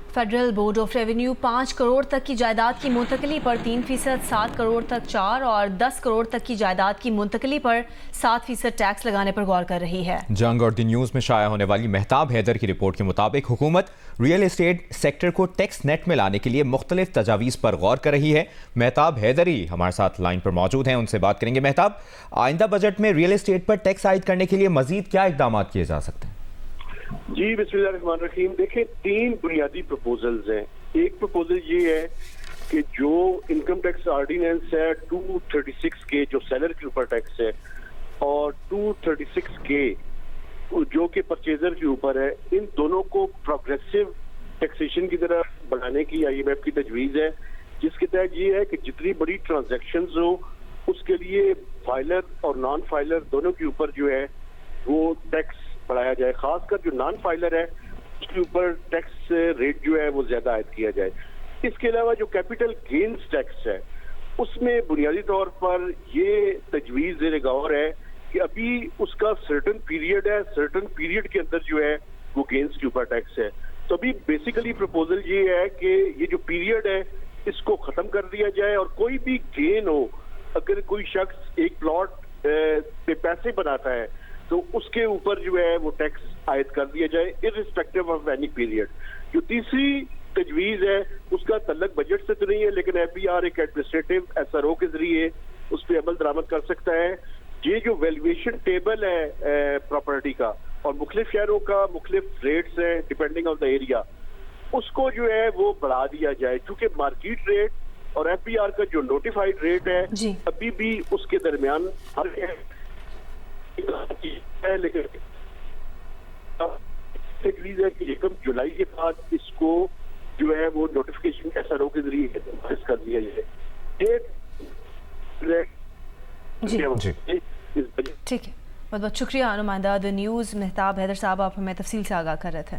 Federal board of revenue 5 crore तक की जायदाद की मुंतकली पर 3%, 7 करोड़ तक 4 और 10 करोड़ तक की जायदाद की मुंतकली पर 7% टैक्स लगाने पर गौर कर रही है। जंग और दी न्यूज़ में शाया होने वाली मेहताब हैदर की रिपोर्ट के मुताबिक हुकूमत रियल एस्टेट सेक्टर को टैक्स नेट में लाने के लिए मुख्तलिफ तजावीज़ पर गौर कर रही है। मेहताब हैदर ही हमारे साथ लाइन पर मौजूद हैं, उनसे बात करेंगे। मेहताब, आइंदा बजट में रियल एस्टेट पर टैक्स आयद करने के लिए मजीद क्या इक़दाम किए जा सकते हैं? जी बिस्मिल्लाहिर्रहमानिर्रहीम। देखें, 3 बुनियादी प्रपोजल्स हैं। एक प्रपोजल ये है कि जो इनकम टैक्स ऑर्डिनेंस है 236 के जो सेलर के ऊपर टैक्स है और 236 के जो कि परचेजर के ऊपर है, इन दोनों को प्रोग्रेसिव टैक्सेशन की तरफ बढ़ाने की IMF की तजवीज़ है, जिसके तहत ये है कि जितनी बड़ी ट्रांजैक्शंस हो उसके लिए फाइलर और नॉन फाइलर दोनों के ऊपर जो है वो टैक्स बढ़ाया जाए। खासकर जो नॉन फाइलर है उसके ऊपर टैक्स रेट जो है वो ज्यादा आयद किया जाए। इसके अलावा जो कैपिटल गेन्स टैक्स है उसमें बुनियादी तौर पर ये तजवीज़ ज़ेर गौर है कि अभी उसका सर्टन पीरियड है, सर्टन पीरियड के अंदर जो है वो गेन्स के ऊपर टैक्स है। तो अभी बेसिकली प्रपोजल ये है कि ये जो पीरियड है इसको खत्म कर दिया जाए और कोई भी गेन हो, अगर कोई शख्स एक प्लॉट पे पैसे बनाता है तो उसके ऊपर जो है वो टैक्स आयद कर दिया जाए इररिस्पेक्टिव ऑफ एनी पीरियड। जो तीसरी तजवीज़ है उसका तल्लक बजट से तो नहीं है, लेकिन FBR एक एडमिनिस्ट्रेटिव SRO के जरिए उस पर अमल दरामद कर सकता है। ये जो वैल्यूएशन टेबल है प्रॉपर्टी का और मुख्तलिफ शहरों का मुख्तलिफ रेट्स हैं डिपेंडिंग ऑन द एरिया, उसको जो है वो बढ़ा दिया जाए, क्योंकि मार्केट रेट और FBR का जो नोटिफाइड रेट है अभी भी उसके दरमियान फर्क है। लेकिन तजवीज़ है कि 1 जुलाई के बाद इसको जो है वो नोटिफिकेशन SRO के जरिए कर दिया जाए। ठीक है, बहुत बहुत शुक्रिया। नुमाइंदा द न्यूज़ मेहताब हैदर साहब, आप हमें तफसील से आगाह कर रहे थे।